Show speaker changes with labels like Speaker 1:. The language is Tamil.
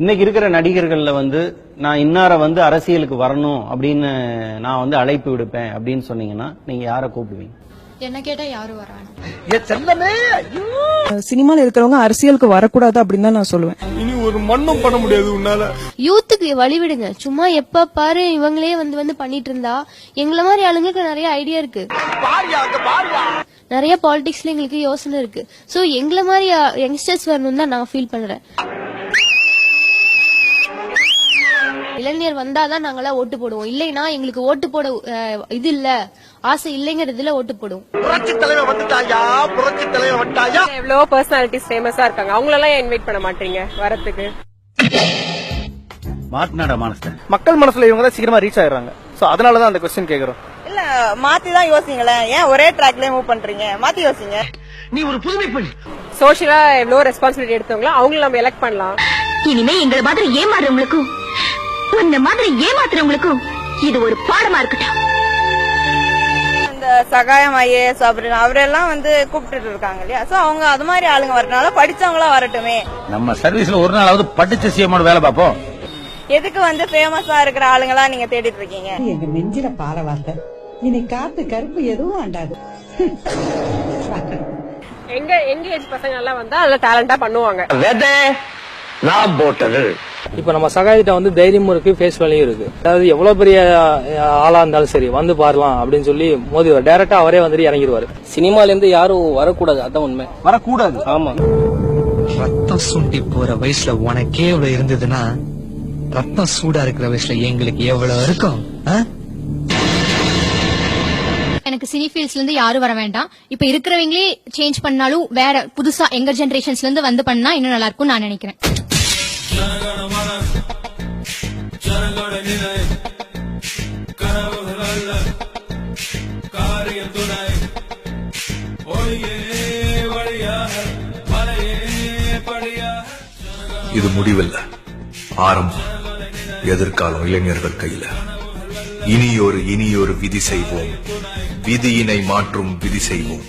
Speaker 1: இன்னைக்கு இருக்கிற நடிகர்கள்ல நான் இன்னார அரசியலுக்கு வரணும் அப்படின்னு நான் அழைப்பு விடுப்பேன் அப்படின்னு சொன்னீங்கன்னா நீங்க யாரை கூப்பிடுவீங்க?
Speaker 2: என்ன கேட்டா யாரும் வராங்க.
Speaker 3: சினிமால இருக்கிறவங்க அரசியலுக்கு வரக்கூடாது அப்படின்னு தான் நான் சொல்லுவேன்.
Speaker 4: இனி ஒரு மண்ணும் பண்ண முடியாது உன்னால.
Speaker 2: யூத்துக்கு வழிவிடுங்க. சும்மா எப்ப பாரு இவங்களே வந்து பண்ணிட்டு இருந்தா எங்களை மாதிரி ஆளுங்களுக்கு நிறைய ஐடியா இருக்கு, நிறைய பாலிடிக்ஸ்ல எங்களுக்கு யோசனை இருக்கு. சோ எங்களை மாதிரி யங்ஸ்டர்ஸ் வரணும் தான் நான் ஃபீல் பண்றேன். இளைஞர் வந்தாதான் நாங்களாம் ஓட்டு போடுவோம், இல்லைன்னா எங்களுக்கு ஓட்டு போட இது இல்ல, ஆசை இல்லைங்கிறதுல ஓட்டு போடுவோம்.
Speaker 5: புரட்சி தலைவர் வந்துட்டாயா, புரட்சி தலைவர் வந்துட்டாயா.
Speaker 6: எவ்வளவு பர்சனாலிட்டிஸ் ஃபேமஸா இருக்காங்க, அவங்களெல்லாம் இன்வைட் பண்ண மாட்டீங்க வரதுக்கு?
Speaker 4: மக்கள் மனசுல இவங்க தான் சீக்கிரமா ரீச் ஆயிடுறாங்க. சோ அதனாலதான் அந்த क्वेश्चन கேக்குறோம்.
Speaker 7: இல்ல மாத்தி தான் யோசிங்களேன், ஏன் ஒரே ட்ராக்லயே மூவ் பண்றீங்க? மாத்தி யோசிங்க.
Speaker 5: நீ ஒரு புதுமை பண்ணு.
Speaker 6: சோஷியலா எவ்வளவு ரெஸ்பான்சிபிலிட்டி எடுத்தவங்களோ அவங்கள நம்ம எலெக்ட் பண்ணலாம்.
Speaker 8: இனிமே எங்களை மாதிரி ஏமாறுறவங்களுக்கும் இந்த மாதிரி ஏமாத்துறவங்களுக்கும் இது ஒரு பாடமா இருக்கட்டும்.
Speaker 7: இந்த சகாயம் ஐஏஎஸ் அப்படின்னு அவரெல்லாம் கூப்பிட்டு இருக்காங்க இல்லையா? சோ அவங்க அது மாதிரி ஆளுங்க வரனால படிச்சவங்களா வரட்டுமே.
Speaker 9: நம்ம சர்வீஸ்ல ஒரு நாளாவது படிச்ச சிஎம்மோட வேலை பார்ப்போம்.
Speaker 7: எதுக்கு ஃபேமஸா இருக்கிற ஆளுங்களா நீங்க தேடிட்டு இருக்கீங்க?
Speaker 10: எங்க நெஞ்சில பாற வார்த்தை, இனி காத்து கருப்பு எதுவும் ஆண்டாது.
Speaker 6: எங்க ஏஜ் பசங்க எல்லாம் வந்தா நல்ல டேலண்டா பண்ணுவாங்க.
Speaker 5: நான் போட்டது.
Speaker 11: இப்ப நம்ம சகாயத்தை தைரியமும் இருக்கு, ஃபேஸ் வேலையும் இருக்கு. அதாவது எவ்வளவு பெரிய ஆளா இருந்தாலும் சரி பாரலாம் அப்படின்னு சொல்லி மோதி டைரக்டா அவரே இறங்கிடுவாரு.
Speaker 1: சினிமால இருந்து யாரும் வரக்கூடாது, அதான் உண்மை.
Speaker 4: வரக்கூடாது.
Speaker 1: ஆமா.
Speaker 12: ரத்தம் சுண்டி போற வயசுல உனக்கே எவ்வளவு இருந்ததுன்னா ரத்தம் சூடா இருக்கிற வயசுல எங்களுக்கு எவ்வளவு இருக்கும்?
Speaker 2: எனக்கு சினி ஃபீல்ட்ஸ்ல இருந்து யாரும் வர வேண்டாம். இப்ப இருக்கிறவங்களே சேஞ்ச் பண்ணாலும் வேற புதுசா எங்க ஜெனரேஷன்ஸ்ல இருந்து பண்ணா இன்னும் நல்லா இருக்கும் நான் நினைக்கிறேன்.
Speaker 13: இது முடிவில்ல, ஆரம்பம். எதிர்காலம் இளைஞர்கள் கையில. இனியொரு விதி செய்வோம், விதியினை மாற்றும் விதி செய்வோம்.